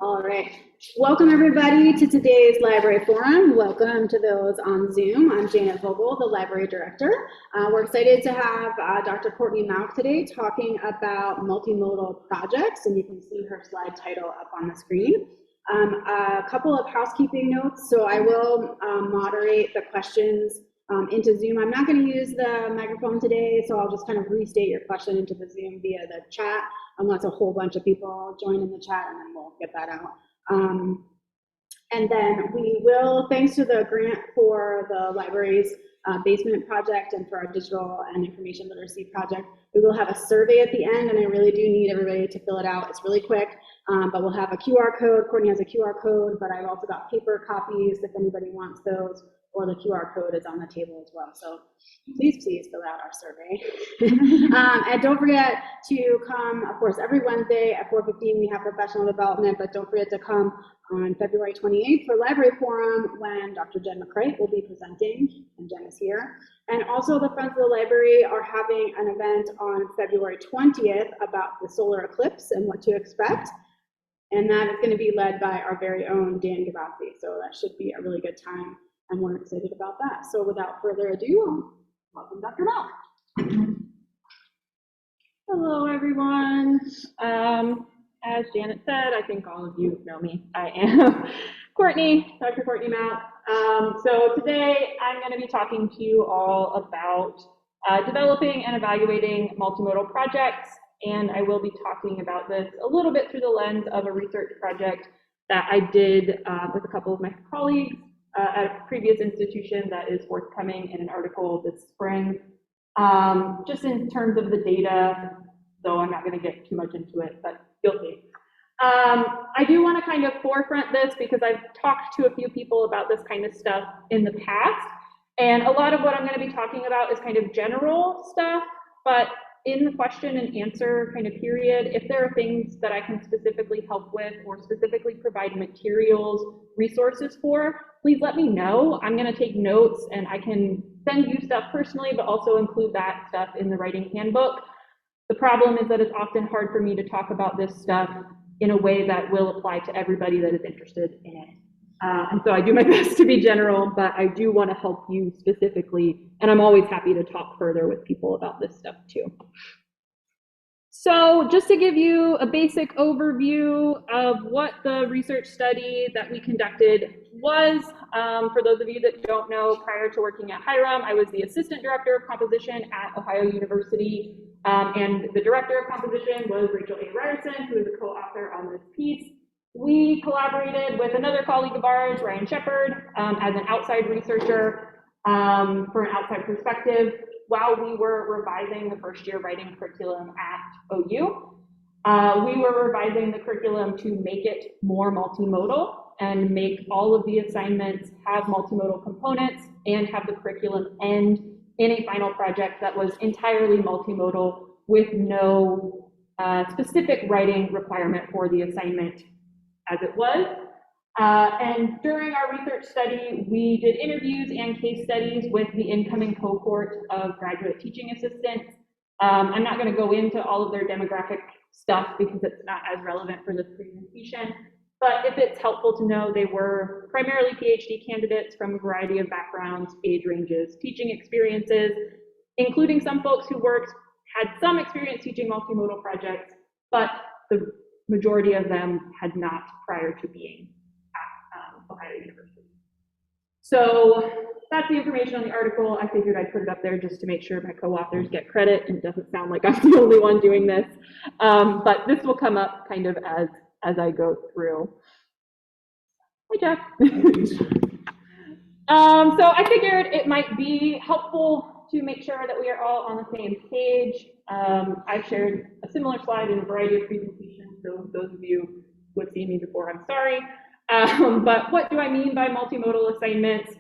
All right. Welcome, everybody, to today's library forum. Welcome to those on Zoom. I'm Janet Vogel, the library director. We're excited to have Dr. Courtney Mauck today talking about multimodal projects, and you can see her slide title up on the screen. A couple of housekeeping notes. So I will moderate the questions into Zoom. I'm not going to use the microphone today, so I'll just kind of restate your question into the Zoom via the chat, unless a whole bunch of people join in the chat, and then we'll get that out. And then we will, thanks to the grant for the library's basement project and for our digital and information literacy project, we will have a survey at the end, and I really do need everybody to fill it out. It's really quick, but we'll have a QR code. Courtney has a QR code, but I've also got paper copies if anybody wants those, or the QR code is on the table as well. So please fill out our survey. And don't forget to come, of course, every Wednesday at 4:15 we have professional development, but don't forget to come on February 28th for Library Forum when Dr. Jen McCreight will be presenting, and Jen is here. And also the Friends of the Library are having an event on February 20th about the solar eclipse and what to expect. And that is going to be led by our very own Dan Gavazzi. So that should be a really good time, and we're excited about that. So without further ado, welcome Dr. Mauck. Hello, everyone. As Janet said, I think all of you know me. I am Courtney, Dr. Courtney Mauck. So today I'm going to be talking to you all about developing and evaluating multimodal projects, and I will be talking about this a little bit through the lens of a research project that I did with a couple of my colleagues at a previous institution that is forthcoming in an article this spring. Just in terms of the data, though I'm not going to get too much into it, but you'll see. I do want to kind of forefront this because I've talked to a few people about this kind of stuff in the past, and a lot of what I'm going to be talking about is kind of general stuff, but in the question and answer kind of period, if there are things that I can specifically help with or specifically provide materials, resources for, please let me know. I'm going to take notes, and I can send you stuff personally, but also include that stuff in the writing handbook. The problem is that it's often hard for me to talk about this stuff in a way that will apply to everybody that is interested in it. And so I do my best to be general, but I do want to help you specifically, and I'm always happy to talk further with people about this stuff too. So just to give you a basic overview of what the research study that we conducted was, for those of you that don't know, prior to working at Hiram, I was the assistant director of composition at Ohio University, and the director of composition was Rachel A. Ryerson, who is a co-author on this piece. We collaborated with another colleague of ours, Ryan Shepard, as an outside researcher for an outside perspective while we were revising the first year writing curriculum at OU. We were revising the curriculum to make it more multimodal and make all of the assignments have multimodal components and have the curriculum end in a final project that was entirely multimodal with no specific writing requirement for the assignment as it was. And during our research study, we did interviews and case studies with the incoming cohort of graduate teaching assistants. I'm not going to go into all of their demographic stuff because it's not as relevant for this presentation, but if it's helpful to know, they were primarily PhD candidates from a variety of backgrounds, age ranges, teaching experiences, including some folks who had some experience teaching multimodal projects, but the majority of them had not prior to being at Ohio University. So that's the information on the article. I figured I'd put it up there just to make sure my co-authors get credit and it doesn't sound like I'm the only one doing this. But this will come up kind of as I go through. Hi, Jeff. So I figured it might be helpful to make sure that we are all on the same page. I've shared a similar slide in a variety of presentations, so those of you who have seen me before, I'm sorry. But what do I mean by multimodal assignments?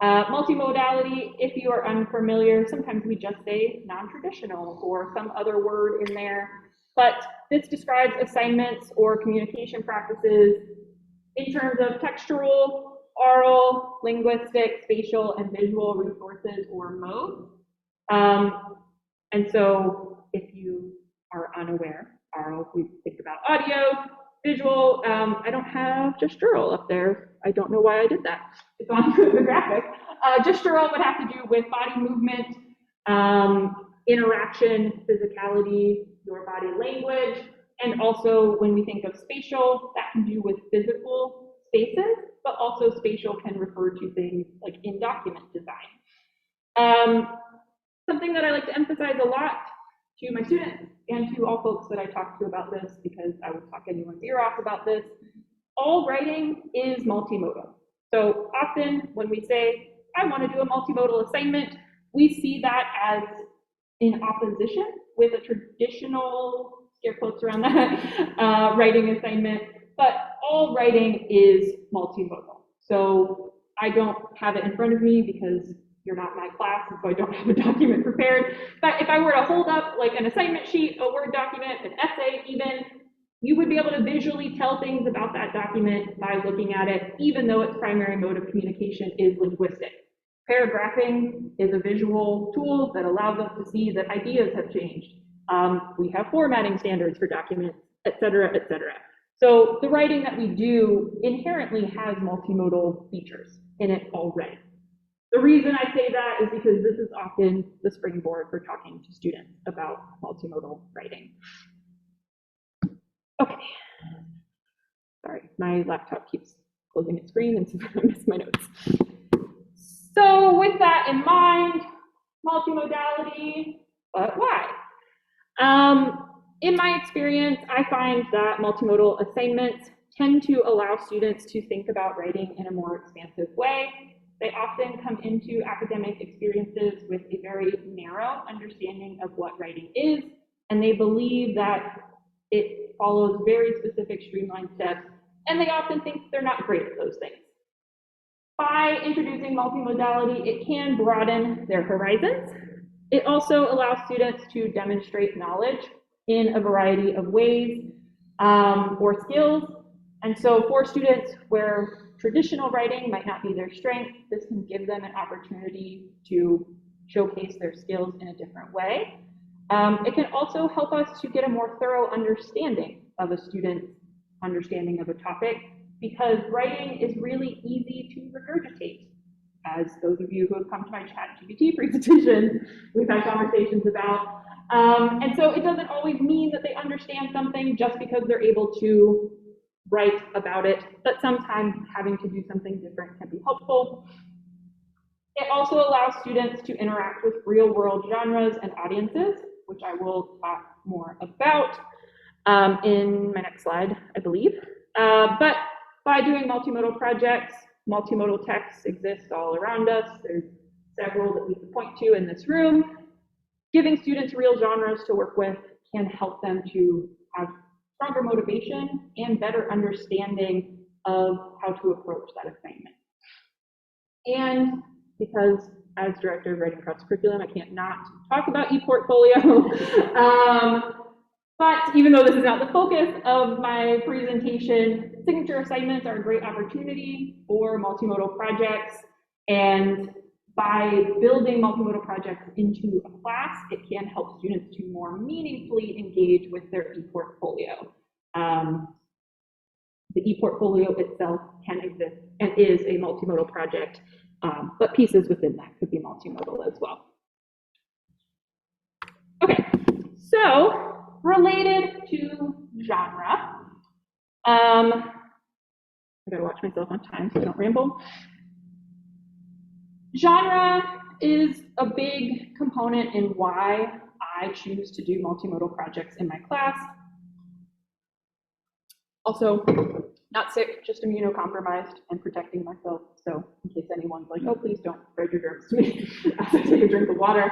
Multimodality, if you are unfamiliar, sometimes we just say non-traditional or some other word in there, but this describes assignments or communication practices in terms of textual, oral, linguistic, spatial, and visual resources or modes. And so if you are unaware, oral, we think about audio, visual. I don't have gestural up there. I don't know why I did that. It's on the graphic. Gestural would have to do with body movement, interaction, physicality, your body language, and also when we think of spatial, that can do with physical spaces, but also spatial can refer to things like in document design. Something that I like to emphasize a lot to my students and to all folks that I talk to about this, because I would talk anyone's ear off about this, all writing is multimodal. So often when we say, I want to do a multimodal assignment, we see that as in opposition with a traditional, scare quotes around that, writing assignment, but all writing is multimodal. So I don't have it in front of me because you're not my class, and so I don't have a document prepared. But if I were to hold up like an assignment sheet, a Word document, an essay even, you would be able to visually tell things about that document by looking at it, even though its primary mode of communication is linguistic. Paragraphing is a visual tool that allows us to see that ideas have changed. We have formatting standards for documents, et cetera, et cetera. So the writing that we do inherently has multimodal features in it already. The reason I say that is because this is often the springboard for talking to students about multimodal writing. Okay. Sorry, my laptop keeps closing its screen and sometimes I miss my notes. So with that in mind, multimodality, but why? In my experience, I find that multimodal assignments tend to allow students to think about writing in a more expansive way. They often come into academic experiences with a very narrow understanding of what writing is, and they believe that it follows very specific streamlined steps, and they often think they're not great at those things. By introducing multimodality, it can broaden their horizons. It also allows students to demonstrate knowledge in a variety of ways or skills. And so for students where traditional writing might not be their strength, this can give them an opportunity to showcase their skills in a different way. It can also help us to get a more thorough understanding of a student's understanding of a topic, because writing is really easy to regurgitate. As those of you who have come to my ChatGPT presentations, we've had conversations about. And so it doesn't always mean that they understand something just because they're able to write about it, but sometimes having to do something different can be helpful. It also allows students to interact with real-world genres and audiences, which I will talk more about in my next slide, I believe. But by doing multimodal projects, multimodal texts exist all around us. There's several that we can point to in this room. Giving students real genres to work with can help them to have stronger motivation and better understanding of how to approach that assignment. And because as director of writing cross curriculum, I can't not talk about ePortfolio. But even though this is not the focus of my presentation, signature assignments are a great opportunity for multimodal projects. And by building multimodal projects into a class, it can help students to more meaningfully engage with their ePortfolio. The ePortfolio itself can exist and is a multimodal project, but pieces within that could be multimodal as well. Okay, so related to genre, I gotta watch myself on time so I don't ramble. Genre is a big component in why I choose to do multimodal projects in my class. Also, not sick, just immunocompromised and protecting myself. So in case anyone's like, oh, please don't spread your germs to me as I take a drink of water.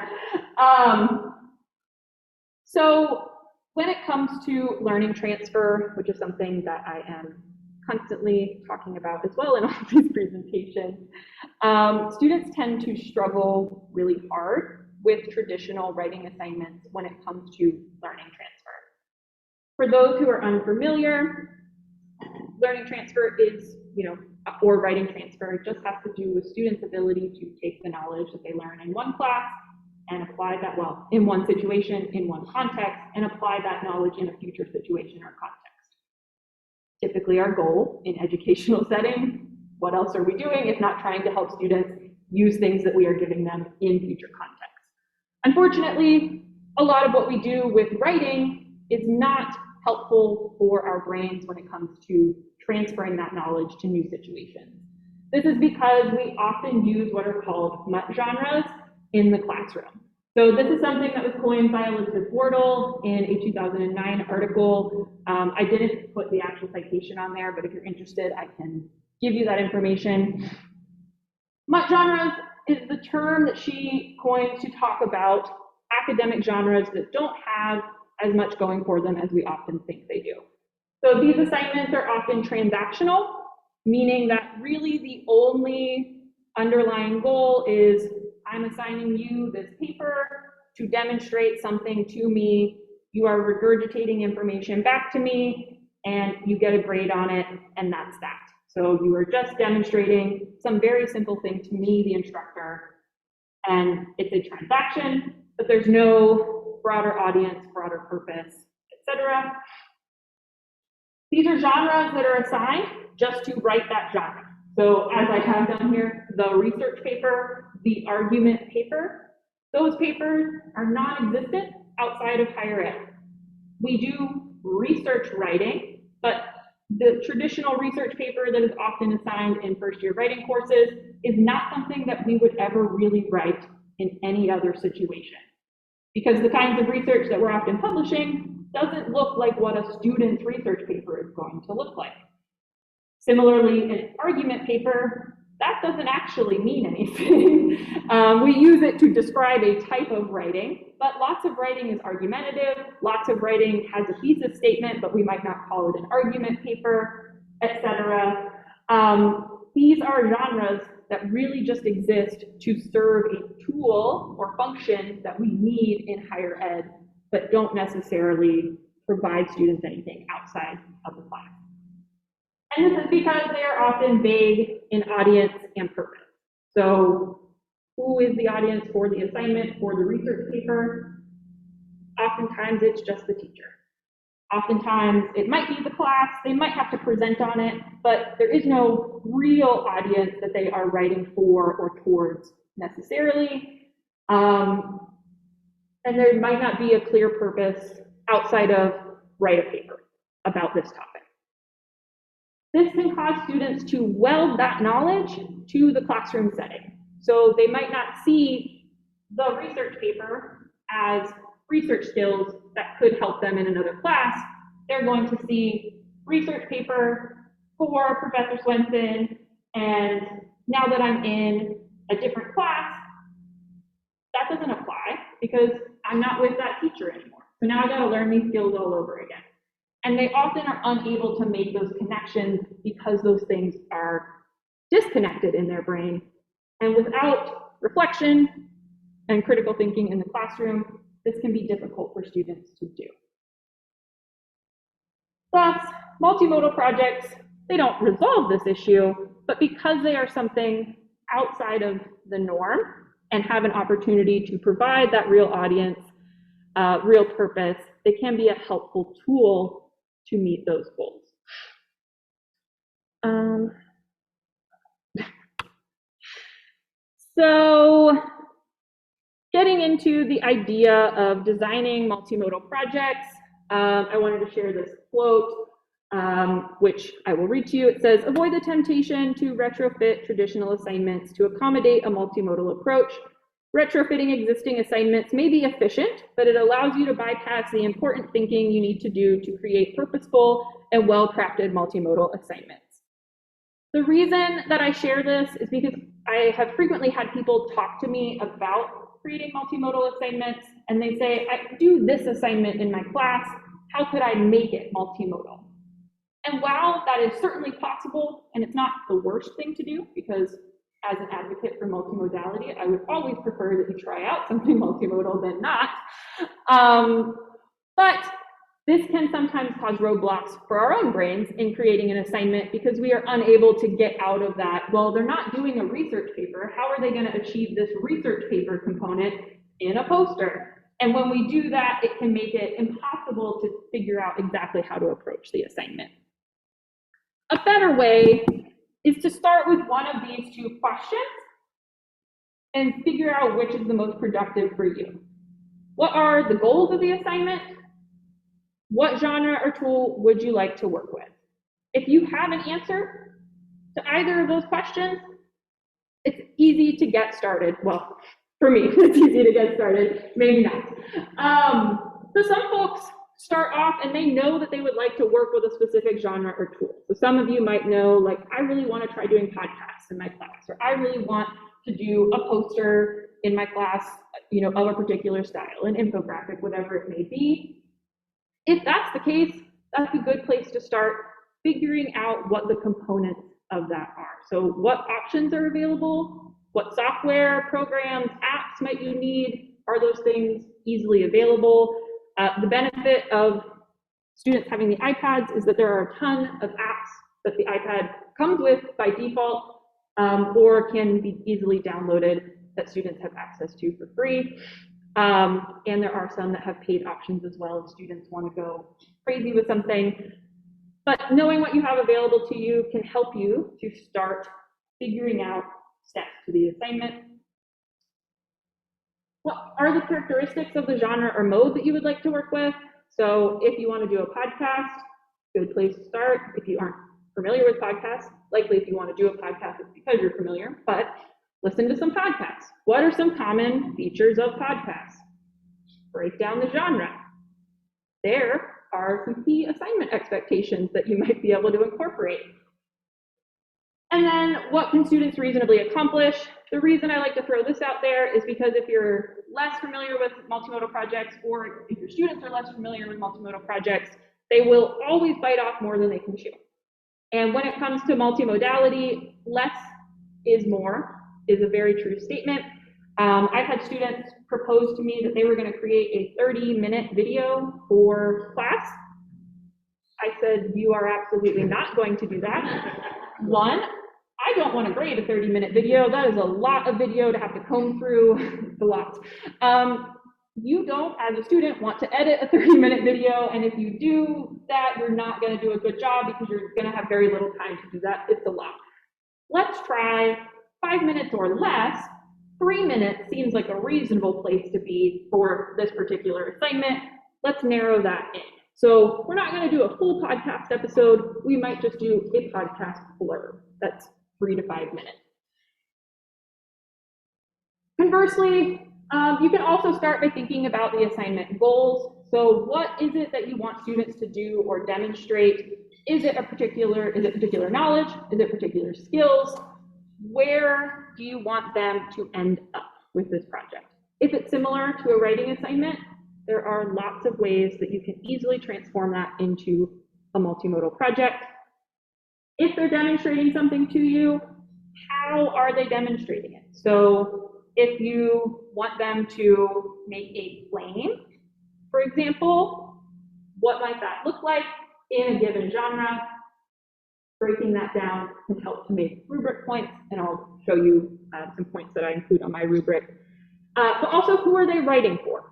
So when it comes to learning transfer, which is something that I am constantly talking about as well in all of these presentations, students tend to struggle really hard with traditional writing assignments when it comes to learning transfer. For those who are unfamiliar, learning transfer is, or writing transfer, just has to do with students' ability to take the knowledge that they learn in one class and apply that, well, in one situation, in one context, and apply that knowledge in a future situation or context. typically our goal in educational setting. What else are we doing if not trying to help students use things that we are giving them in future contexts? Unfortunately, a lot of what we do with writing is not helpful for our brains when it comes to transferring that knowledge to new situations. This is because we often use what are called MUT genres in the classroom. So this is something that was coined by Elizabeth Wardle in a 2009 article. I didn't put the actual citation on there, but if you're interested, I can give you that information. MUT genres is the term that she coined to talk about academic genres that don't have as much going for them as we often think they do. So these assignments are often transactional, meaning that really the only underlying goal is I'm assigning you this paper to demonstrate something to me. You are regurgitating information back to me, and you get a grade on it, and that's that. So you are just demonstrating some very simple thing to me, the instructor, and it's a transaction, but there's no broader audience, broader purpose, etc. These are genres that are assigned just to write that genre. So as I have done here, the research paper, the argument paper, those papers are non-existent outside of higher ed. We do research writing, but the traditional research paper that is often assigned in first-year writing courses is not something that we would ever really write in any other situation. Because the kinds of research that we're often publishing doesn't look like what a student's research paper is going to look like. Similarly, an argument paper, that doesn't actually mean anything. We use it to describe a type of writing, but lots of writing is argumentative, lots of writing has a thesis statement, but we might not call it an argument paper, etc. These are genres that really just exist to serve a tool or function that we need in higher ed, but don't necessarily provide students anything outside of the class. And this is because they are often vague in audience and purpose. So who is the audience for the assignment, for the research paper? Oftentimes it's just the teacher. Oftentimes it might be the class, they might have to present on it, but there is no real audience that they are writing for or towards necessarily. And there might not be a clear purpose outside of write a paper about this topic. This can cause students to weld that knowledge to the classroom setting. So they might not see the research paper as research skills that could help them in another class. They're going to see research paper for Professor Swenson, and now that I'm in a different class, that doesn't apply because I'm not with that teacher anymore. So now I gotta learn these skills all over again. And they often are unable to make those connections because those things are disconnected in their brain. And without reflection and critical thinking in the classroom, this can be difficult for students to do. Thus, multimodal projects, they don't resolve this issue, but because they are something outside of the norm and have an opportunity to provide that real audience, real purpose, they can be a helpful tool to meet those goals. So getting into the idea of designing multimodal projects, I wanted to share this quote, which I will read to you. It says, "Avoid the temptation to retrofit traditional assignments to accommodate a multimodal approach. Retrofitting existing assignments may be efficient, but it allows you to bypass the important thinking you need to do to create purposeful and well-crafted multimodal assignments." The reason that I share this is because I have frequently had people talk to me about creating multimodal assignments, and they say, I do this assignment in my class, how could I make it multimodal? And while that is certainly possible, and it's not the worst thing to do, because as an advocate for multimodality, I would always prefer that you try out something multimodal than not. But this can sometimes cause roadblocks for our own brains in creating an assignment because we are unable to get out of that. Well, they're not doing a research paper. How are they going to achieve this research paper component in a poster? And when we do that, it can make it impossible to figure out exactly how to approach the assignment. A better way is to start with one of these two questions and figure out which is the most productive for you. What are the goals of the assignment? What genre or tool would you like to work with? If you have an answer to either of those questions, it's easy to get started. Well, for me, it's easy to get started, maybe not. So some folks start off and they know that they would like to work with a specific genre or tool. So some of you might know, like, I really want to try doing podcasts in my class, or I really want to do a poster in my class, of a particular style, an infographic, whatever it may be. If that's the case, that's a good place to start figuring out what the components of that are. So what options are available? What software, programs, apps might you need? Are those things easily available? The benefit of students having the iPads is that there are a ton of apps that the iPad comes with by default, or can be easily downloaded that students have access to for free. And there are some that have paid options as well if students want to go crazy with something. But knowing what you have available to you can help you to start figuring out steps to the assignment. What are the characteristics of the genre or mode that you would like to work with? So if you want to do a podcast, good place to start. If you aren't familiar with podcasts, likely if you want to do a podcast, it's because you're familiar, but listen to some podcasts. What are some common features of podcasts? Break down the genre. There are some key assignment expectations that you might be able to incorporate. And then what can students reasonably accomplish? The reason I like to throw this out there is because if you're less familiar with multimodal projects, or if your students are less familiar with multimodal projects, they will always bite off more than they can chew. And when it comes to multimodality, less is more is a very true statement. I've had students propose to me that they were going to create a 30-minute video for class. I said, you are absolutely not going to do that. One, I don't want to grade a 30-minute video. That is a lot of video to have to comb through. It's a lot. You don't, as a student, want to edit a 30-minute video, and if you do that, you're not going to do a good job because you're going to have very little time to do that. It's a lot. Let's try 5 minutes or less. 3 minutes seems like a reasonable place to be for this particular assignment. Let's narrow that in. So we're not going to do a full podcast episode. We might just do a podcast blurb. That's 3 to 5 minutes. Conversely, you can also start by thinking about the assignment goals. So what is it that you want students to do or demonstrate? Is it particular knowledge? Is it particular skills? Where do you want them to end up with this project? If it's similar to a writing assignment, there are lots of ways that you can easily transform that into a multimodal project. If they're demonstrating something to you, how are they demonstrating it? So if you want them to make a plane, for example, what might that look like in a given genre? Breaking that down can help to make rubric points, and I'll show you some points that I include on my rubric. But also, who are they writing for?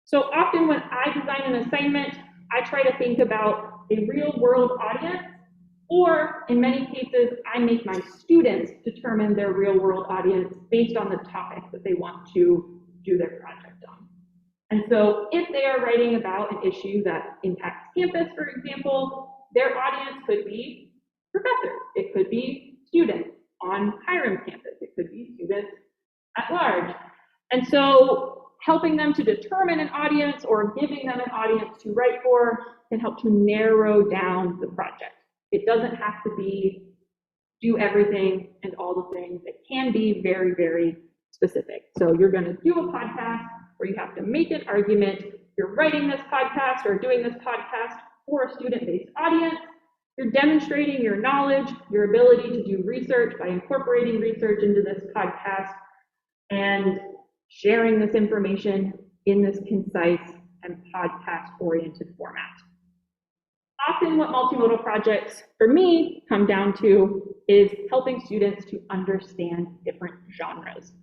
So often when I design an assignment, I try to think about a real-world audience, or in many cases, I make my students determine their real-world audience based on the topic that they want to do their project on. And so if they are writing about an issue that impacts campus, for example, their audience could be professors. It could be students on Hiram's campus. It could be students at large. And so helping them to determine an audience or giving them an audience to write for can help to narrow down the project. It doesn't have to be do everything and all the things. It can be very, very specific. So you're going to do a podcast where you have to make an argument. You're writing this podcast or doing this podcast for a student-based audience. You're demonstrating your knowledge, your ability to do research by incorporating research into this podcast and sharing this information in this concise and podcast-oriented format. Often what multimodal projects, for me, come down to is helping students to understand different genres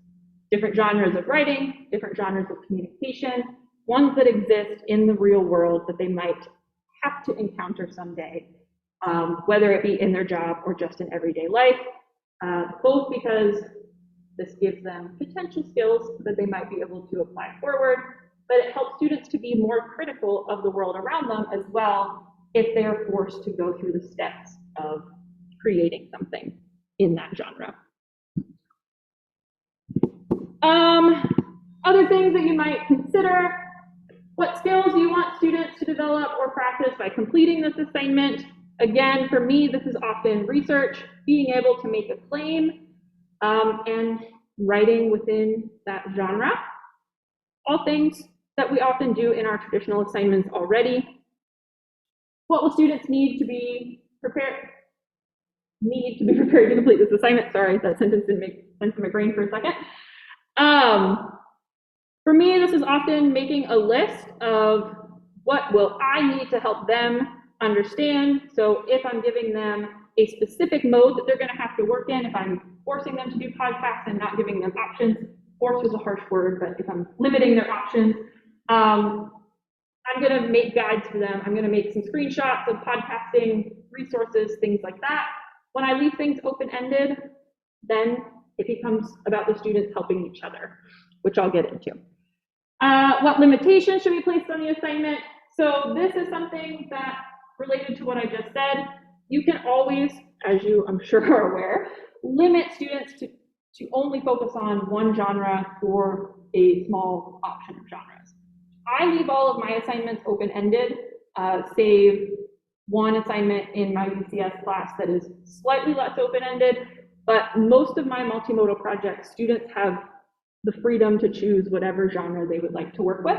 of writing, different genres of communication, ones that exist in the real world that they might have to encounter someday whether it be in their job or just in everyday life, both because this gives them potential skills that they might be able to apply forward, but it helps students to be more critical of the world around them as well if they are forced to go through the steps of creating something in that genre. Other things that you might consider: what skills do you want students to develop or practice by completing this assignment? Again, for me, this is often research, being able to make a claim, and writing within that genre. All things that we often do in our traditional assignments already. What will students need to be prepared to complete this assignment? Sorry, that sentence didn't make sense in my brain for a second. For me, this is often making a list of what will I need to help them understand. So if I'm giving them a specific mode that they're going to have to work in, if I'm forcing them to do podcasts and not giving them options, force is a harsh word, but if I'm limiting their options, I'm going to make guides for them. I'm going to make some screenshots of podcasting resources, things like that. When I leave things open-ended, then it becomes about the students helping each other, which I'll get into. What limitations should be placed on the assignment? So this is something that, related to what I just said, you can always, as you I'm sure are aware, limit students to only focus on one genre or a small option of genres. I leave all of my assignments open-ended, save one assignment in my UCS class that is slightly less open-ended, but most of my multimodal projects, students have the freedom to choose whatever genre they would like to work with.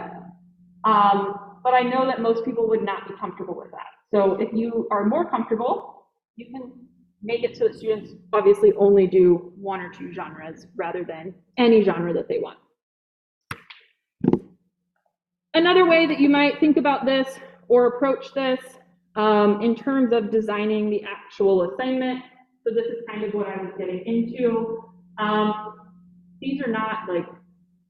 But I know that most people would not be comfortable with that. So if you are more comfortable, you can make it so that students obviously only do one or two genres rather than any genre that they want. Another way that you might think about this or approach this in terms of designing the actual assignment, so this is kind of what I was getting into. These are not like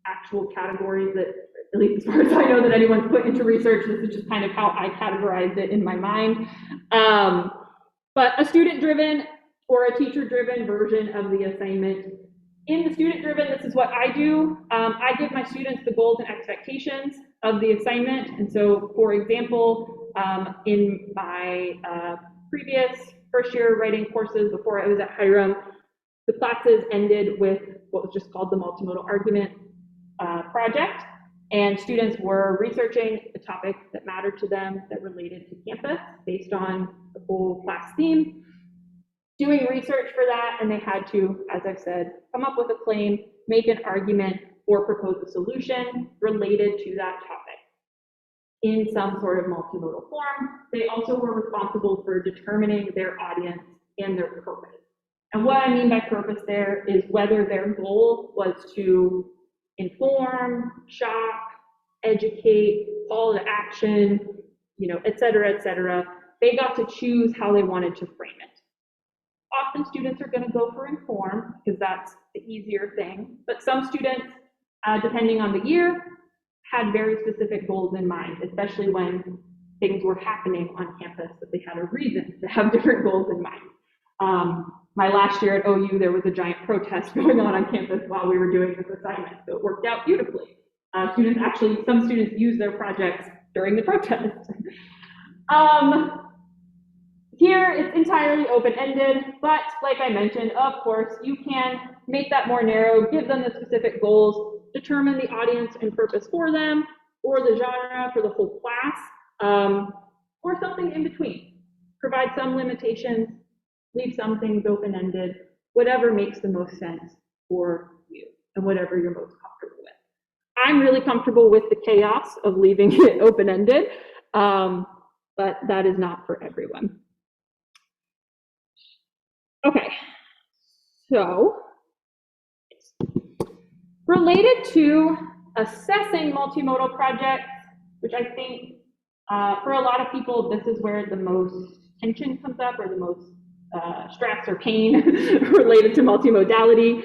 actual categories that, at least as far as I know, that anyone's put into research. This is just kind of how I categorized it in my mind. But a student-driven or a teacher-driven version of the assignment. In the student-driven, this is what I do. I give my students the goals and expectations of the assignment. And so, for example, in my previous first-year writing courses before I was at Hiram, the classes ended with what was just called the Multimodal Argument project, and students were researching a topic that mattered to them that related to campus based on the whole class theme, doing research for that, and they had to, as I've said, come up with a claim, make an argument, or propose a solution related to that topic in some sort of multimodal form. They also were responsible for determining their audience and their purpose. And what I mean by purpose there is whether their goal was to inform, shock, educate, call to action, et cetera, et cetera. They got to choose how they wanted to frame it. Often students are going to go for inform because that's the easier thing, but some students, depending on the year, had very specific goals in mind, especially when things were happening on campus that they had a reason to have different goals in mind. My last year at OU, there was a giant protest going on campus while we were doing this assignment, so it worked out beautifully. Some students used their projects during the protest. Here, it's entirely open-ended, but like I mentioned, of course, you can make that more narrow, give them the specific goals, determine the audience and purpose for them, or the genre for the whole class, or something in between. Provide some limitations, leave some things open-ended, whatever makes the most sense for you and whatever you're most comfortable with. I'm really comfortable with the chaos of leaving it open-ended, but that is not for everyone. Okay, so related to assessing multimodal projects, which I think for a lot of people, this is where the most tension comes up, or the most stress or pain related to multimodality.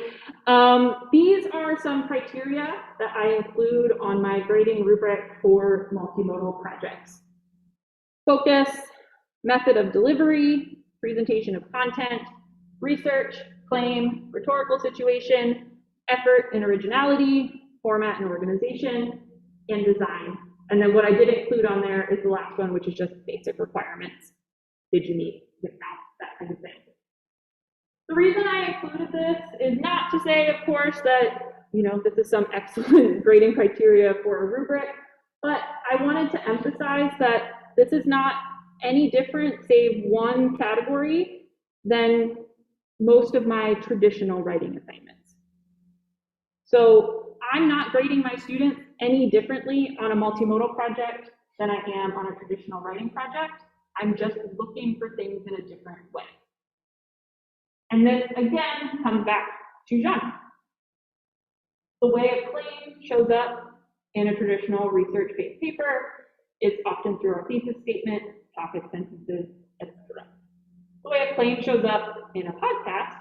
These are some criteria that I include on my grading rubric for multimodal projects. Focus, method of delivery, presentation of content, research, claim, rhetorical situation, effort and originality, format and organization, and design. And then what I did include on there is the last one, which is just basic requirements. Did you meet the count, that kind of thing. The reason I included this is not to say, of course, that this is some excellent grading criteria for a rubric, but I wanted to emphasize that this is not any different, save one category, than most of my traditional writing assignments. So I'm not grading my students any differently on a multimodal project than I am on a traditional writing project. I'm just looking for things in a different way. And this, again, comes back to genre. The way a claim shows up in a traditional research-based paper is often through our thesis statement, topic sentences, etc. The way a claim shows up in a podcast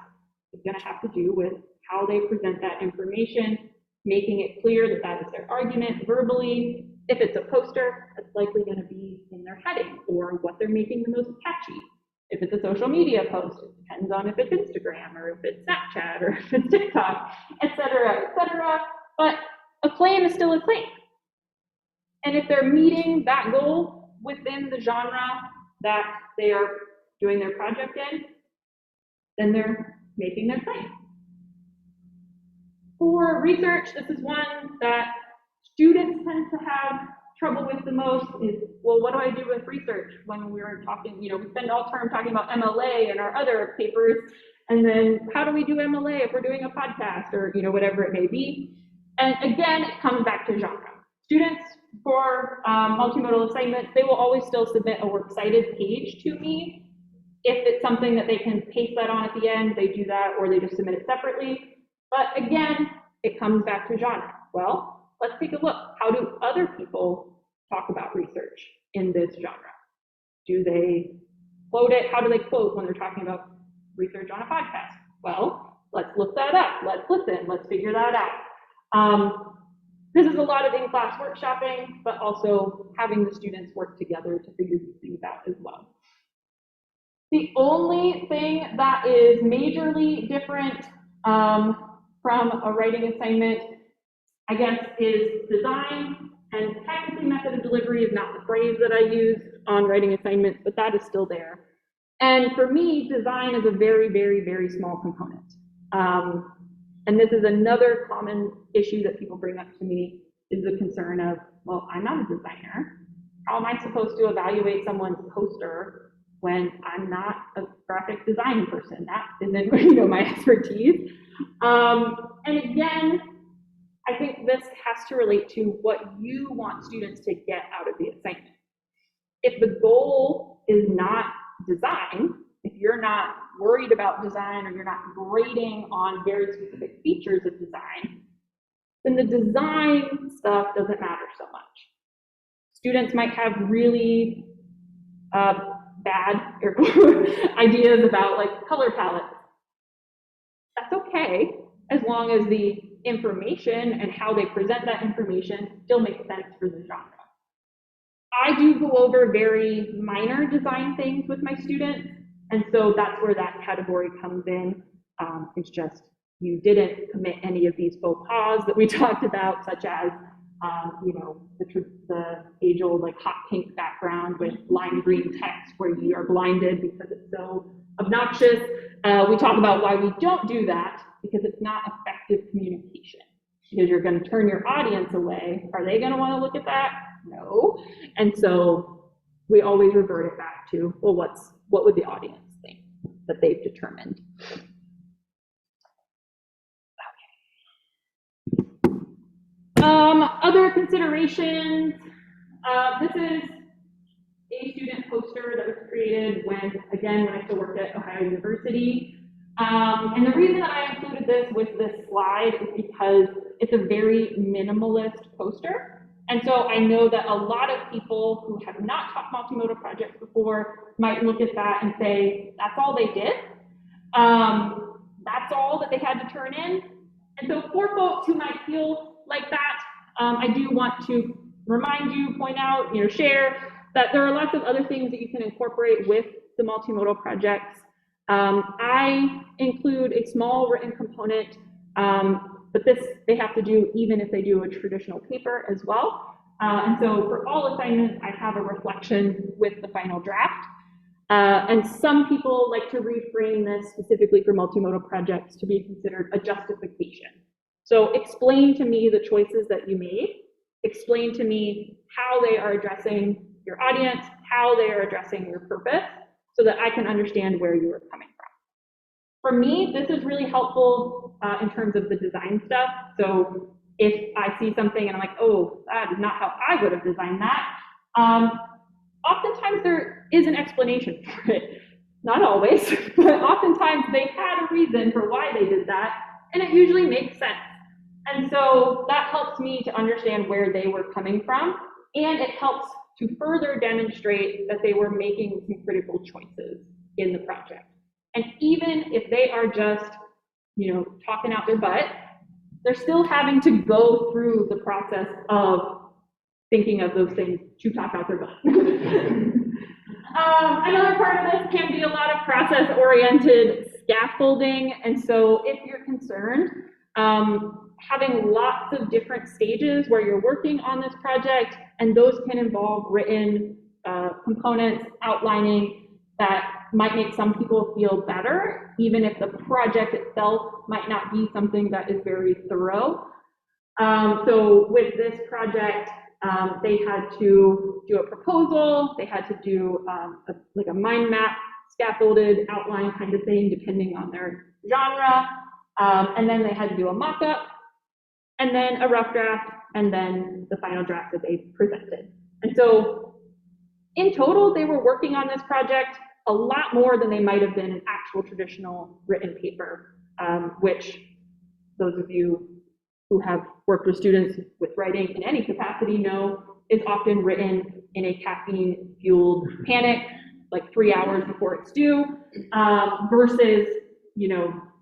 is going to have to do with how they present that information, making it clear that that is their argument verbally. If it's a poster, it's likely going to be in their heading or what they're making the most catchy. If it's a social media post, it depends on if it's Instagram or if it's Snapchat or if it's TikTok, etc., etc. But a claim is still a claim. And if they're meeting that goal within the genre that they are doing their project in, then they're making their claim. For research, this is one that students tend to have trouble with the most is, well, what do I do with research when we're talking, we spend all term talking about MLA and our other papers, and then how do we do MLA if we're doing a podcast or, whatever it may be. And again, it comes back to genre. Students for multimodal assignments, they will always still submit a works cited page to me. If it's something that they can paste that on at the end, they do that, or they just submit it separately. But again, it comes back to genre. Well, let's take a look. How do other people talk about research in this genre? Do they quote it? How do they quote when they're talking about research on a podcast? Well, let's look that up. Let's listen. Let's figure that out. This is a lot of in-class workshopping, but also having the students work together to figure these things out as well. The only thing that is majorly different from a writing assignment, I guess, is design. And technically method of delivery is not the phrase that I use on writing assignments, but that is still there. And for me, design is a very, very, very small component. And this is another common issue that people bring up to me, is the concern of, well, I'm not a designer. How am I supposed to evaluate someone's poster when I'm not a graphic design person? That isn't my expertise. And again, I think this has to relate to what you want students to get out of the assignment. If the goal is not design, if you're not worried about design or you're not grading on very specific features of design, then the design stuff doesn't matter so much. Students might have really bad ideas about color palettes. That's okay, as long as the information and how they present that information still makes sense for the genre. I do go over very minor design things with my students, and so that's where that category comes in. It's just you didn't commit any of these faux pas that we talked about, such as the age-old hot pink background with lime green text where you are blinded because it's so obnoxious. We talk about why we don't do that, because it's not effective communication. Because you're going to turn your audience away. Are they going to want to look at that? No. And so we always revert it back to, well, what would the audience think that they've determined? Other considerations. This is a student poster that was created when I still worked at Ohio University. And the reason that I included this with this slide is because it's a very minimalist poster. And so I know that a lot of people who have not taught multimodal projects before might look at that and say, that's all they did? That's all that they had to turn in? And so for folks who might feel like that, I do want to remind you, point out, share that there are lots of other things that you can incorporate with the multimodal projects. I include a small written component, but this they have to do even if they do a traditional paper as well. And so for all assignments, I have a reflection with the final draft. And some people like to reframe this specifically for multimodal projects to be considered a justification. So explain to me the choices that you made. Explain to me how they are addressing your audience, how they are addressing your purpose, so that I can understand where you are coming from. For me, this is really helpful in terms of the design stuff. So if I see something and I'm like, oh, that is not how I would have designed that, oftentimes there is an explanation for it. Not always, but oftentimes they had a reason for why they did that, and it usually makes sense. And so that helps me to understand where they were coming from, and it helps to further demonstrate that they were making some critical choices in the project. And even if they are just, talking out their butt, they're still having to go through the process of thinking of those things to talk out their butt. Another part of this can be a lot of process-oriented scaffolding, and so if you're concerned, having lots of different stages where you're working on this project, and those can involve written components, outlining, that might make some people feel better, even if the project itself might not be something that is very thorough. So with this project, they had to do a proposal, they had to do like a mind map, scaffolded outline kind of thing, depending on their genre, and then they had to do a mock-up, and then a rough draft, and then the final draft that they presented. And so in total, they were working on this project a lot more than they might have been an actual traditional written paper, which those of you who have worked with students with writing in any capacity know is often written in a caffeine-fueled panic, like 3 hours before it's due, versus,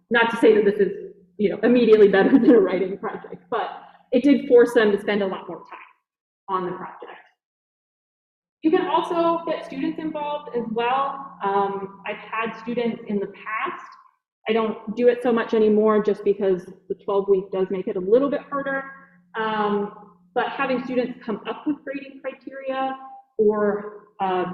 not to say that this is, immediately better than a writing project, but it did force them to spend a lot more time on the project. You can also get students involved as well. I've had students in the past. I don't do it so much anymore just because the 12-week does make it a little bit harder. But having students come up with grading criteria or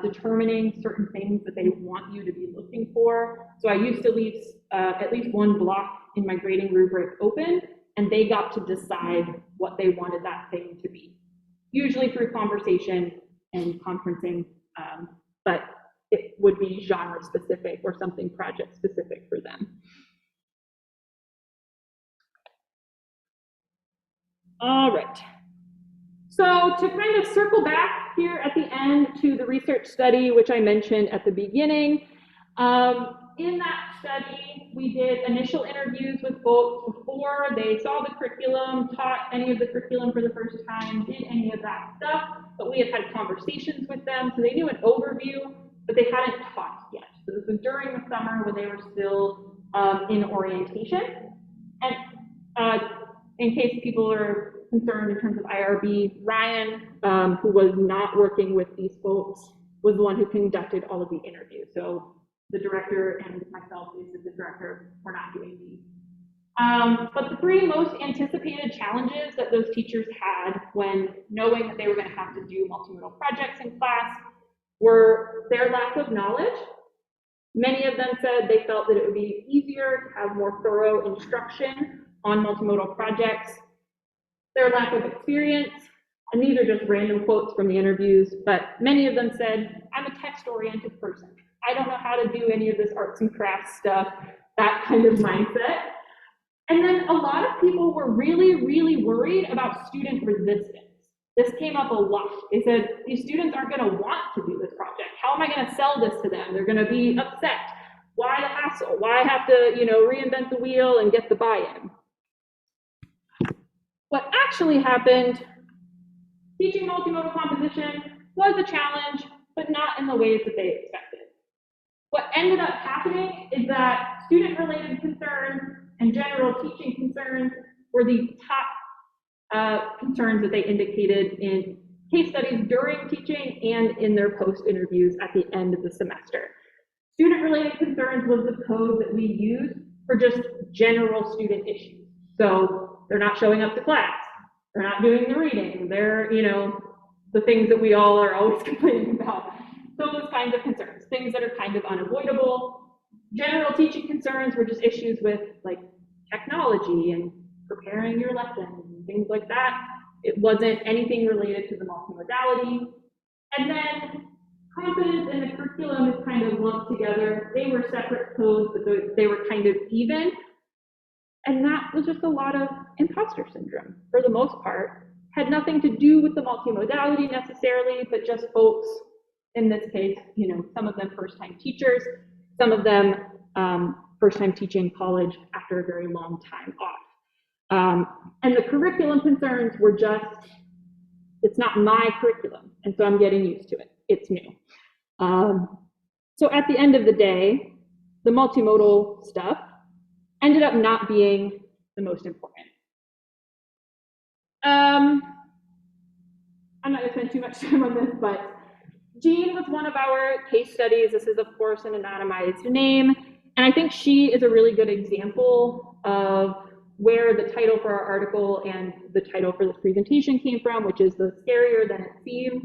determining certain things that they want you to be looking for. So I used to leave at least one block in my grading rubric open, and they got to decide what they wanted that thing to be, usually through conversation and conferencing, but it would be genre specific or something project specific for them. All right. So to kind of circle back here at the end to the research study, which I mentioned at the beginning, in that study, we did initial interviews with folks before they saw the curriculum, taught any of the curriculum for the first time, did any of that stuff, but we had conversations with them, so they knew an overview, but they hadn't taught yet. So this was during the summer when they were still in orientation. And in case people are concerned in terms of IRB, Ryan, who was not working with these folks, was the one who conducted all of the interviews. So the director and myself, the assistant director, were not doing these. But the three most anticipated challenges that those teachers had when knowing that they were going to have to do multimodal projects in class were their lack of knowledge. Many of them said they felt that it would be easier to have more thorough instruction on multimodal projects. Their lack of experience, and these are just random quotes from the interviews, but many of them said, I'm a text-oriented person. I don't know how to do any of this arts and crafts stuff, that kind of mindset. And then a lot of people were really, really worried about student resistance. This came up a lot. They said, these students aren't going to want to do this project. How am I going to sell this to them? They're going to be upset. Why the hassle? Why have to, reinvent the wheel and get the buy-in? What actually happened, teaching multimodal composition was a challenge, but not in the ways that they expected. What ended up happening is that student-related concerns and general teaching concerns were the top concerns that they indicated in case studies during teaching and in their post interviews at the end of the semester. Student-related concerns was the code that we used for just general student issues. So they're not showing up to class, they're not doing the reading, they're, you know, the things that we all are always complaining about. Those kinds of concerns, things that are kind of unavoidable. General teaching concerns were just issues with like technology and preparing your lessons and things like that. It wasn't anything related to the multimodality. And then competence and the curriculum is kind of lumped together. They were separate codes, but they were kind of even. And that was just a lot of imposter syndrome for the most part. Had nothing to do with the multimodality necessarily, but just folks, in this case, you know, some of them first-time teachers, some of them first-time teaching college after a very long time off. And the curriculum concerns were just, it's not my curriculum, and so I'm getting used to it. It's new. So at the end of the day, the multimodal stuff ended up not being the most important. I'm not gonna spend too much time on this, but Jean was one of our case studies. This is, of course, an anonymized name, and I think she is a really good example of where the title for our article and the title for this presentation came from, which is the scarier than it seems.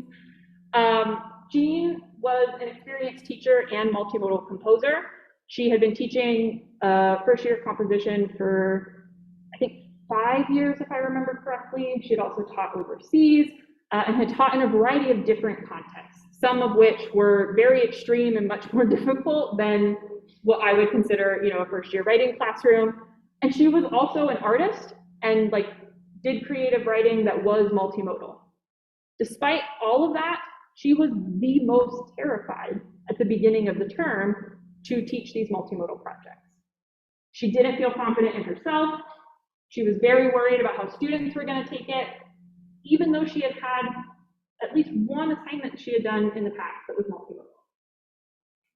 Jean was an experienced teacher and multimodal composer. She had been teaching first-year composition for, I think, 5 years, if I remember correctly. She had also taught overseas and had taught in a variety of different contexts, some of which were very extreme and much more difficult than what I would consider, you know, a first-year writing classroom. And she was also an artist and like did creative writing that was multimodal. Despite all of that, she was the most terrified at the beginning of the term to teach these multimodal projects. She didn't feel confident in herself. She was very worried about how students were going to take it, even though she had had at least one assignment she had done in the past that was multimodal.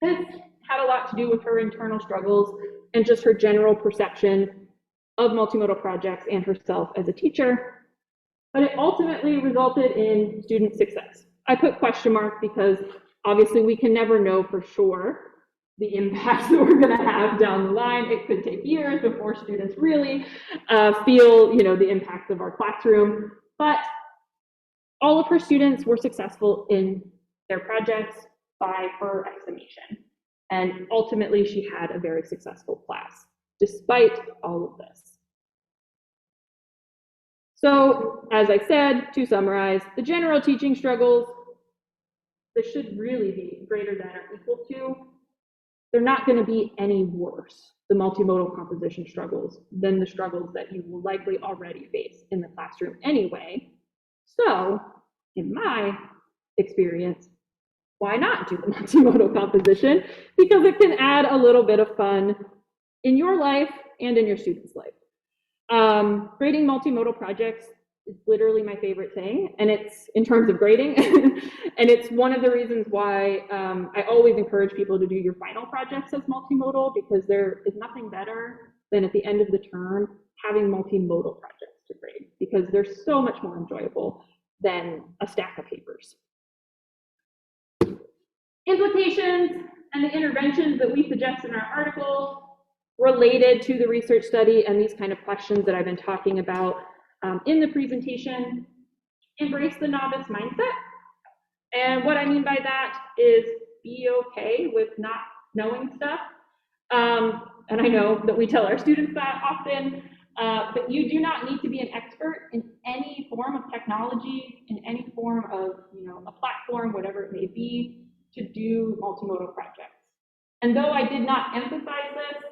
This had a lot to do with her internal struggles and just her general perception of multimodal projects and herself as a teacher, but it ultimately resulted in student success. I put question mark because obviously we can never know for sure the impacts that we're going to have down the line. It could take years before students really feel, you know, the impacts of our classroom, but all of her students were successful in their projects by her estimation. And ultimately, she had a very successful class, despite all of this. So, as I said, to summarize, the general teaching struggles, this should really be greater than or equal to. They're not going to be any worse, the multimodal composition struggles, than the struggles that you will likely already face in the classroom anyway. So, in my experience, why not do the multimodal composition? Because it can add a little bit of fun in your life and in your students' life. Grading multimodal projects is literally my favorite thing, and it's in terms of grading, and it's one of the reasons why I always encourage people to do your final projects as multimodal, because there is nothing better than at the end of the term having multimodal projects to grade, because they're so much more enjoyable than a stack of papers. Implications and the interventions that we suggest in our article related to the research study and these kind of questions that I've been talking about in the presentation. Embrace the novice mindset. And what I mean by that is be okay with not knowing stuff. And I know that we tell our students that often, but you do not need to be an expert in any form of technology, in any form of, you know, a platform, whatever it may be, to do multimodal projects. And though I did not emphasize this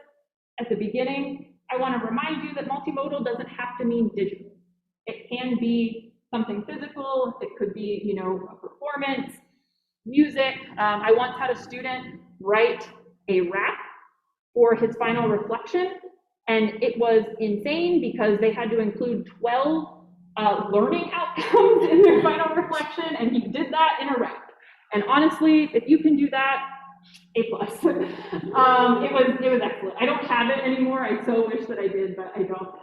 at the beginning, I want to remind you that multimodal doesn't have to mean digital. It can be something physical. It could be, you know, a performance, music. I once had a student write a rap for his final reflection, and it was insane because they had to include 12 learning outcomes in their final reflection, and he did that in a rap. And honestly, if you can do that, A+. It was excellent. I don't have it anymore. I so wish that I did, but I don't.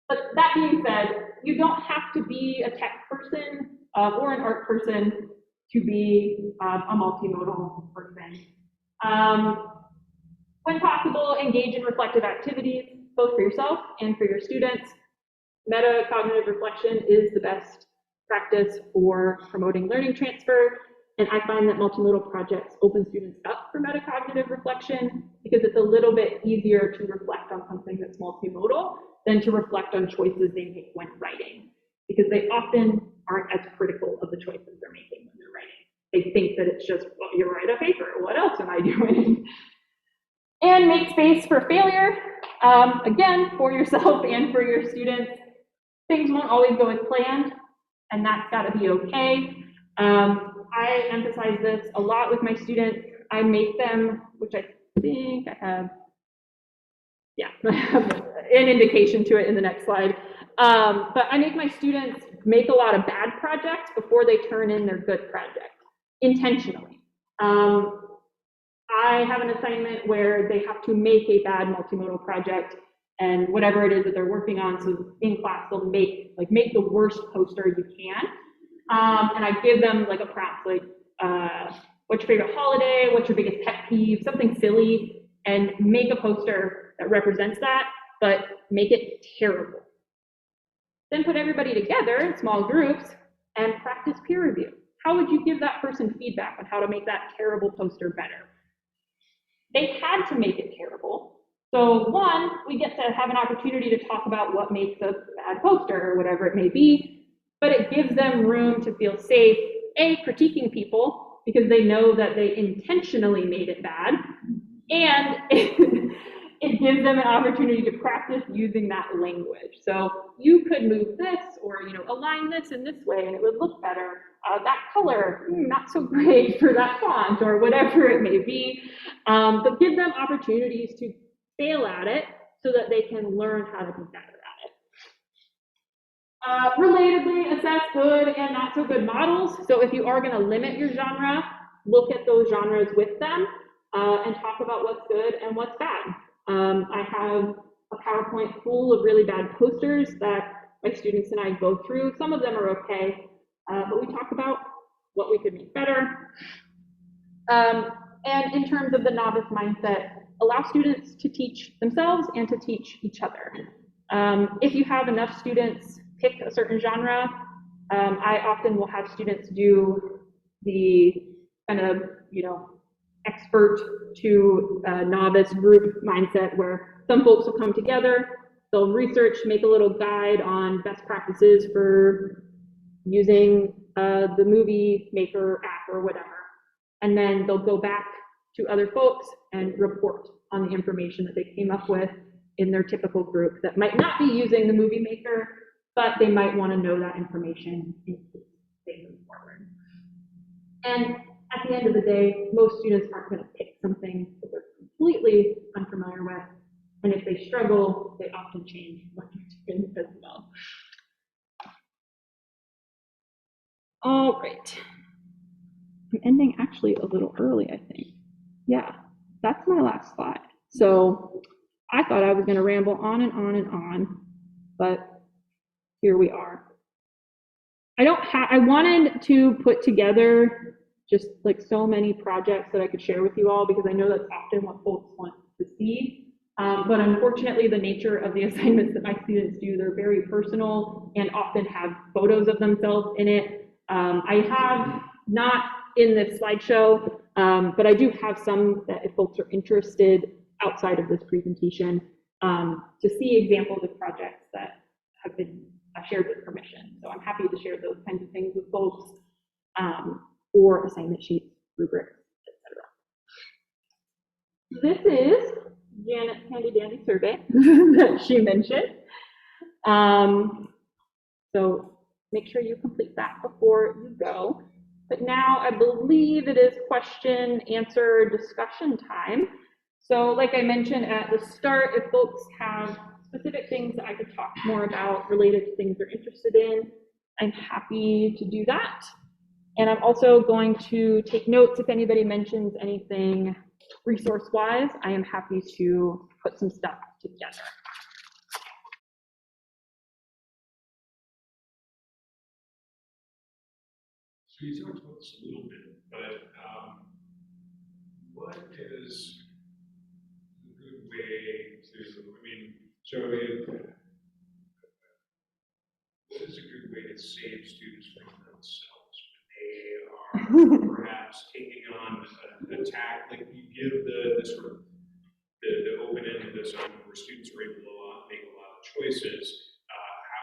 But that being said, you don't have to be a tech person or an art person to be a multimodal person. When possible, engage in reflective activities, both for yourself and for your students. Metacognitive reflection is the best practice for promoting learning transfer, and I find that multimodal projects open students up for metacognitive reflection because it's a little bit easier to reflect on something that's multimodal than to reflect on choices they make when writing, because they often aren't as critical of the choices they're making when they're writing. They think that it's just, well, you write a paper, what else am I doing? And make space for failure, again, for yourself and for your students. Things won't always go as planned, and that's got to be okay. I emphasize this a lot with my students. I make them, which I think I have, yeah, I have an indication to it in the next slide. But I make my students make a lot of bad projects before they turn in their good project, intentionally. I have an assignment where they have to make a bad multimodal project and whatever it is that they're working on. So in class, they'll make the worst poster you can. And I give them like a prompt, like, what's your favorite holiday? What's your biggest pet peeve? Something silly, and make a poster that represents that, but make it terrible. Then put everybody together in small groups and practice peer review. How would you give that person feedback on how to make that terrible poster better? They had to make it terrible. So one, we get to have an opportunity to talk about what makes a bad poster or whatever it may be, but it gives them room to feel safe, A, critiquing people because they know that they intentionally made it bad, and it gives them an opportunity to practice using that language. So you could move this or align this in this way and it would look better. That color, not so great for that font or whatever it may be. But give them opportunities to fail at it so that they can learn how to be better at it. Relatedly, assess good and not so good models. So if you are going to limit your genre, look at those genres with them and talk about what's good and what's bad. I have a PowerPoint full of really bad posters that my students and I go through. Some of them are okay, but we talk about what we could make better. And in terms of the novice mindset, allow students to teach themselves and to teach each other. If you have enough students pick a certain genre, I often will have students do the kind of, expert to novice group mindset where some folks will come together, they'll research, make a little guide on best practices for using the movie maker app or whatever. And then they'll go back to other folks and report on the information that they came up with in their typical group that might not be using the movie maker, but they might want to know that information in case they move forward. And at the end of the day, most students aren't going to pick something that they're completely unfamiliar with. And if they struggle, they often change what they're doing as well. All right. I'm ending actually a little early, I think. Yeah, that's my last slide. So I thought I was going to ramble on and on and on, but here we are. I wanted to put together just like so many projects that I could share with you all because I know that's often what folks want to see. But unfortunately, the nature of the assignments that my students do, they're very personal and often have photos of themselves in it. I have not in this slideshow, but I do have some that if folks are interested outside of this presentation to see examples of projects that have been shared with permission. So I'm happy to share those kinds of things with folks or assignment sheets, rubrics, etc. This is Janet's handy dandy survey that she mentioned. So make sure you complete that before you go. But now I believe it is question, answer, discussion time. So like I mentioned at the start, if folks have specific things that I could talk more about related to things they're interested in, I'm happy to do that. And I'm also going to take notes if anybody mentions anything resource-wise. I am happy to put some stuff together. So you talked about this a little bit, but what is a good way to, I mean, so what is a good way to save students from themselves when they are perhaps taking on an attack? Like you give the sort of the open-ended assignment where students are able to make a lot of choices.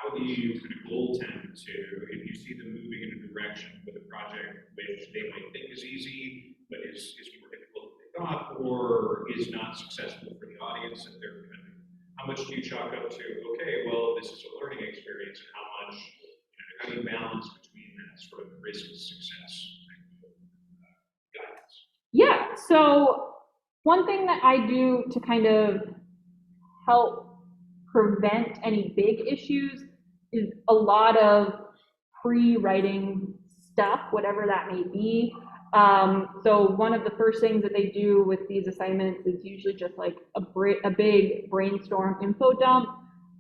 How do you kind of goaltend to, if you see them moving in a direction with a project which they might think is easy, but is more difficult than they thought, or is not successful for the audience that they're kind of, how much do you chalk up to, okay, well, this is a learning experience, and how much, how do you balance between that sort of risk success guidance? Yeah, so one thing that I do to kind of help prevent any big issues is a lot of pre-writing stuff, whatever that may be. So one of the first things that they do with these assignments is usually just like a big brainstorm info dump.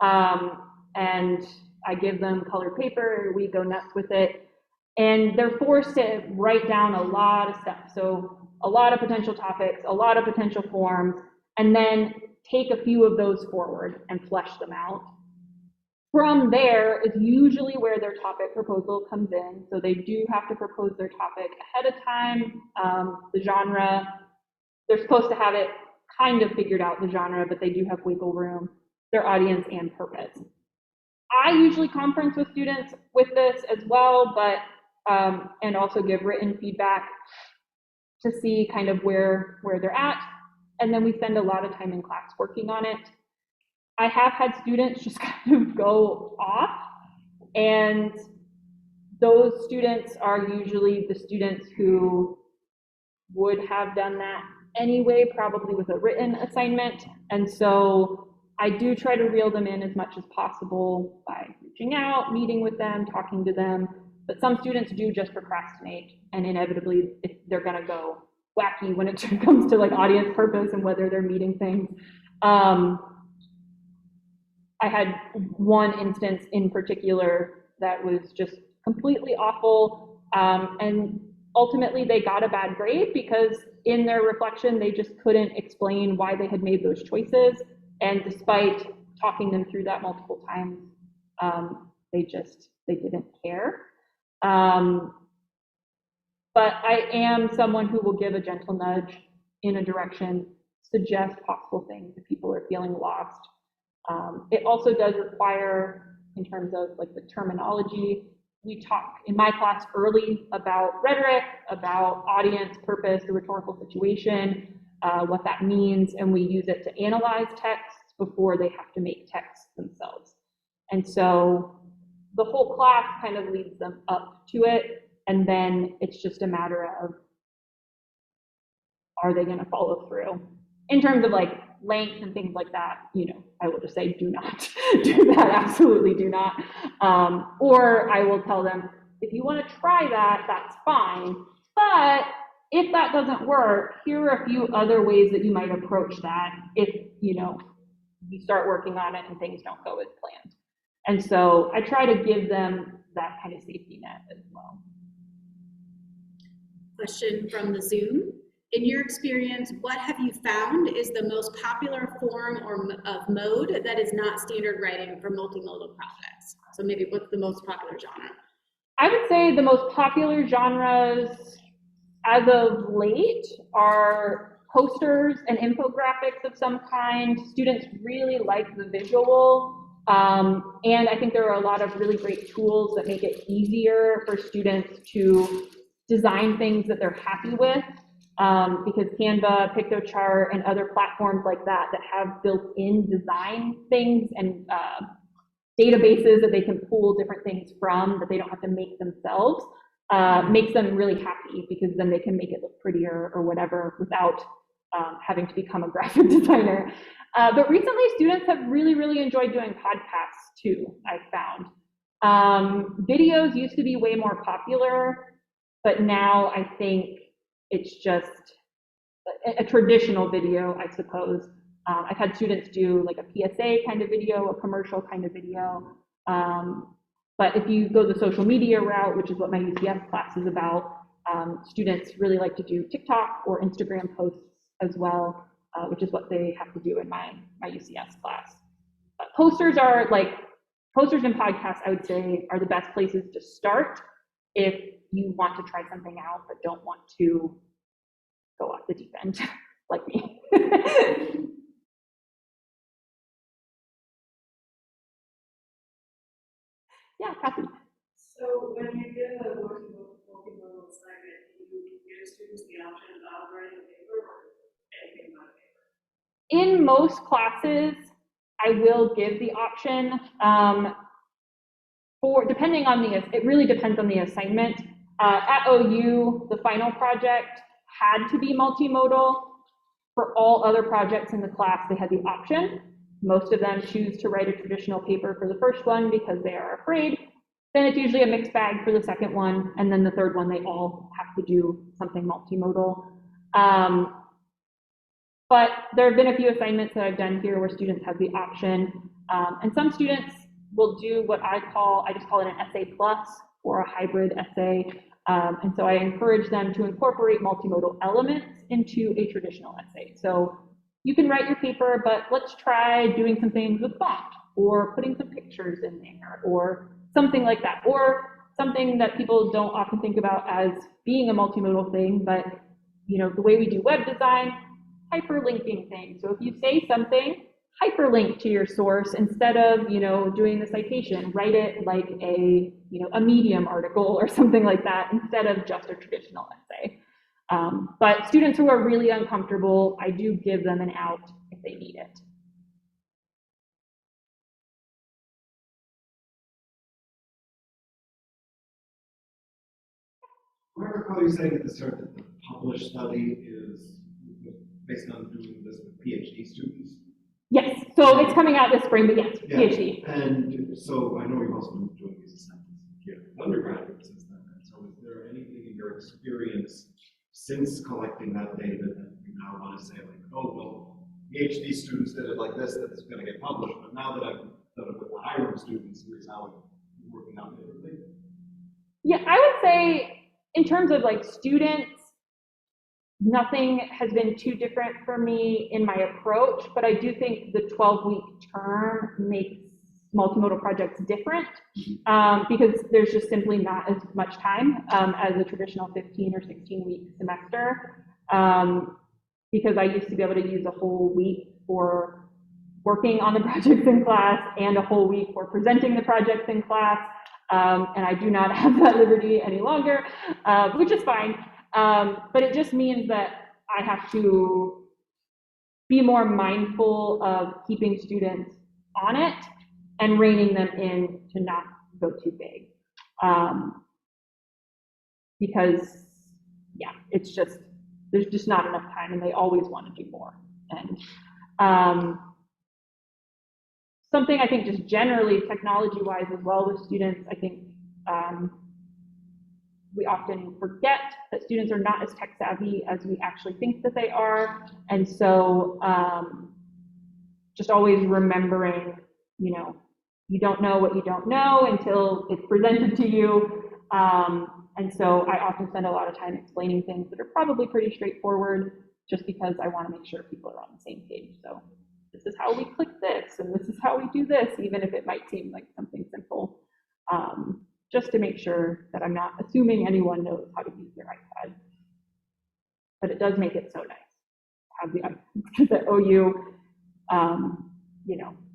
And I give them colored paper, we go nuts with it. And they're forced to write down a lot of stuff. So a lot of potential topics, a lot of potential forms, and then take a few of those forward and flesh them out. From there is usually where their topic proposal comes in. So they do have to propose their topic ahead of time, the genre. They're supposed to have it kind of figured out, the genre, but they do have wiggle room, their audience and purpose. I usually conference with students with this as well, but and also give written feedback to see kind of where they're at. And then we spend a lot of time in class working on it. I have had students just kind of go off, and those students are usually the students who would have done that anyway, probably with a written assignment. And so I do try to reel them in as much as possible by reaching out, meeting with them, talking to them. But some students do just procrastinate, and inevitably they're going to go wacky when it comes to like audience purpose and whether they're meeting things. I had one instance in particular that was just completely awful, and ultimately they got a bad grade because in their reflection they just couldn't explain why they had made those choices, and despite talking them through that multiple times, they didn't care. But I am someone who will give a gentle nudge in a direction, suggest possible things if people are feeling lost. It also does require, in terms of like the terminology, we talk in my class early about rhetoric, about audience, purpose, the rhetorical situation, what that means, and we use it to analyze texts before they have to make texts themselves. And so the whole class kind of leads them up to it, and then it's just a matter of, are they going to follow through? In terms of like length and things like that, I will just say, do not do that, absolutely do not. Or I will tell them, if you want to try that, that's fine. But if that doesn't work, here are a few other ways that you might approach that if, you start working on it and things don't go as planned. And so I try to give them that kind of safety net as well. Question from the Zoom. In your experience, what have you found is the most popular form of mode that is not standard writing for multimodal projects? So maybe what's the most popular genre? I would say the most popular genres as of late are posters and infographics of some kind. Students really like the visual. And I think there are a lot of really great tools that make it easier for students to design things that they're happy with. Because Canva, PictoChart, and other platforms like that have built-in design things and databases that they can pull different things from that they don't have to make themselves, makes them really happy because then they can make it look prettier or whatever without having to become a graphic designer. But recently, students have really, really enjoyed doing podcasts too, I've found. Videos used to be way more popular, but now I think it's just a traditional video, I suppose. I've had students do like a PSA kind of video, a commercial kind of video. But if you go the social media route, which is what my UCS class is about, students really like to do TikTok or Instagram posts as well, which is what they have to do in my UCS class. Posters and podcasts, I would say, are the best places to start if you want to try something out but don't want to go off the deep end like me. Yeah, Kathy. So when you give a multimodal assignment, you give students the option of writing a paper or anything but a paper? In most classes, I will give the option. It really depends on the assignment. At OU, the final project had to be multimodal. For all other projects in the class, they had the option. Most of them choose to write a traditional paper for the first one because they are afraid. Then it's usually a mixed bag for the second one, and then the third one, they all have to do something multimodal. But there have been a few assignments that I've done here where students have the option, and some students will do what I just call it an essay plus or a hybrid essay. And so I encourage them to incorporate multimodal elements into a traditional essay. So you can write your paper, but let's try doing some things with font or putting some pictures in there or something like that, or something that people don't often think about as being a multimodal thing, but the way we do web design, hyperlinking things. So if you say something, hyperlink to your source instead of doing the citation. Write it like a Medium article or something like that instead of just a traditional essay. But students who are really uncomfortable, I do give them an out if they need it. I recall you saying at the start that the published study is based on doing this with PhD students. Yes, so it's coming out this spring, but yes, yeah. PhD. And so I know you've also been doing these assignments here with undergraduates since then. And so is there anything in your experience since collecting that data that you now want to say, like, oh, well, PhD students did it like this, that it's going to get published, but now that I've done it with the Hiram students, here's how it's working out differently? Yeah, I would say in terms of like students, nothing has been too different for me in my approach, but I do think the 12-week term makes multimodal projects different because there's just simply not as much time as a traditional 15 or 16-week semester. Because I used to be able to use a whole week for working on the projects in class and a whole week for presenting the projects in class. And I do not have that liberty any longer, which is fine. But it just means that I have to be more mindful of keeping students on it and reining them in to not go too big. Because, yeah, it's just, there's just not enough time and they always want to do more. And something I think just generally technology-wise as well with students, I think we often forget that students are not as tech savvy as we actually think that they are. And so just always remembering, you don't know what you don't know until it's presented to you. And so I often spend a lot of time explaining things that are probably pretty straightforward just because I want to make sure people are on the same page. So this is how we click this, and this is how we do this, even if it might seem like something simple. Just to make sure that I'm not assuming anyone knows how to use their iPad. But it does make it so nice to have the iPad, because at OU,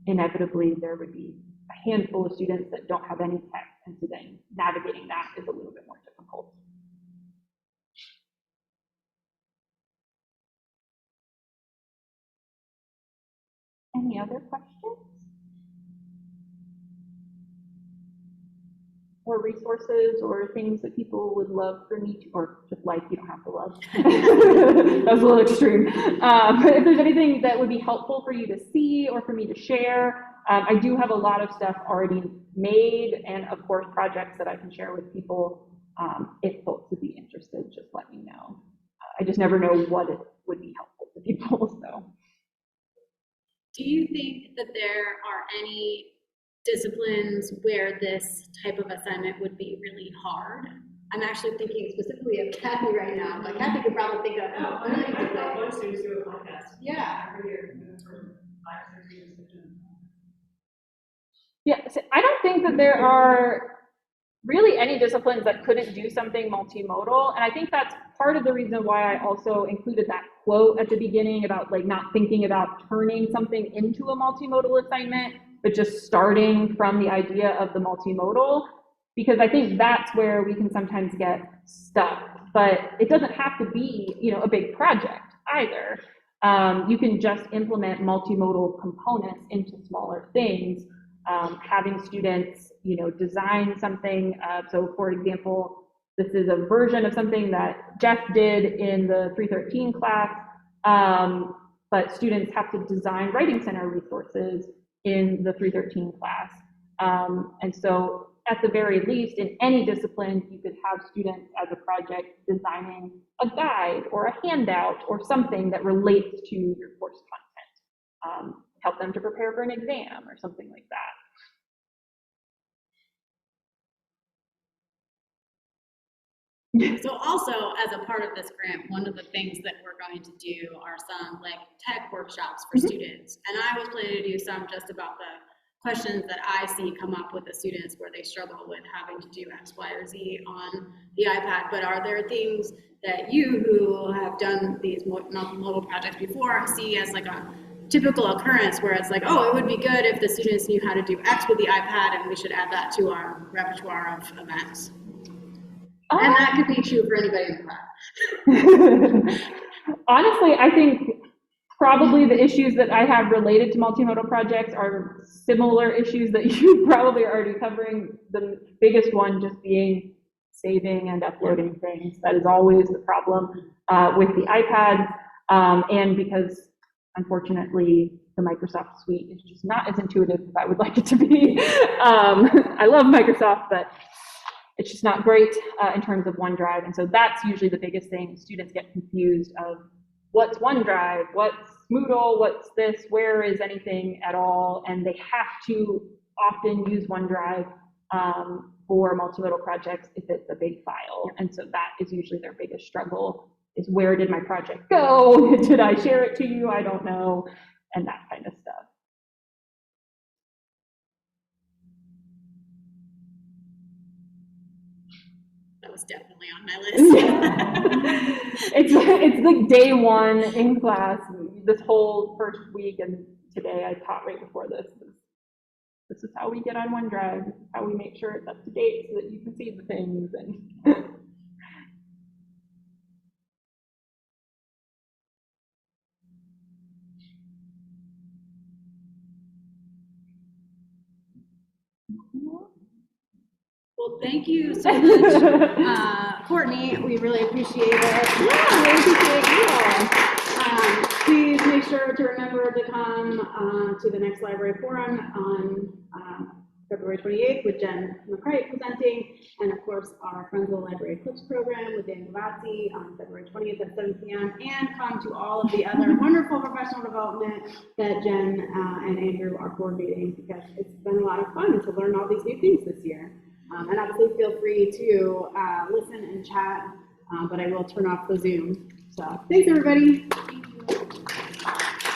inevitably there would be a handful of students that don't have any tech, and so then navigating that is a little bit more difficult. Any other questions? Or resources or things that people would love for me to, or just like, you don't have to love. That was a little extreme. But if there's anything that would be helpful for you to see or for me to share, I do have a lot of stuff already made, and of course projects that I can share with people. If folks would be interested, just let me know. I just never know what it would be helpful to people. So, do you think that there are any disciplines where this type of assignment would be really hard? I'm actually thinking specifically of Kathy right now, but Kathy could probably think of. No, I've got one student do a podcast. Yeah. Every year, for 5 or 6 years. Yeah, so I don't think that there are really any disciplines that couldn't do something multimodal, and I think that's part of the reason why I also included that quote at the beginning about like not thinking about turning something into a multimodal assignment, but just starting from the idea of the multimodal, because I think that's where we can sometimes get stuck. But it doesn't have to be, you know, a big project either. You can just implement multimodal components into smaller things. Having students, you know, design something. So for example, this is a version of something that Jeff did in the 313 class, but students have to design Writing Center resources in the 313 class. And so at the very least, in any discipline, you could have students as a project designing a guide or a handout or something that relates to your course content. Help them to prepare for an exam or something like that. So also, as a part of this grant, one of the things that we're going to do are some like tech workshops for students. And I was planning to do some just about the questions that I see come up with the students where they struggle with having to do X, Y, or Z on the iPad. But are there things that you who have done these multimodal projects before see as like a typical occurrence where it's like, oh, it would be good if the students knew how to do X with the iPad and we should add that to our repertoire of events? And that could be true for anybody in the class. Honestly, I think probably the issues that I have related to multimodal projects are similar issues that you probably are already covering. The biggest one just being saving and uploading things. That is always the problem with the iPads, and because unfortunately the Microsoft suite is just not as intuitive as I would like it to be. I love Microsoft, but it's just not great in terms of OneDrive. And so that's usually the biggest thing. Students get confused of what's OneDrive, what's Moodle, what's this, where is anything at all? And they have to often use OneDrive for multimodal projects if it's a big file. And so that is usually their biggest struggle, is where did my project go? Did I share it to you? I don't know, and that kind of stuff. That was definitely on my list. It's like day one in class, this whole first week, and today I taught right before this. This is how we get on OneDrive. This is how we make sure it's up to date so that you can see the things. And Well, thank you so much, Courtney. We really appreciate it. yeah, really appreciate you all. Please make sure to remember to come to the next library forum on February 28th with Jen McCray presenting, and of course our Friends of the Library Eclipse program with Dan Gavazzi on February 20th at 7 p.m. and come to all of the other wonderful professional development that Jen and Andrew are coordinating, because it's been a lot of fun to learn all these new things this year. And obviously feel free to listen and chat, but I will turn off the Zoom. So thanks everybody. Thank you.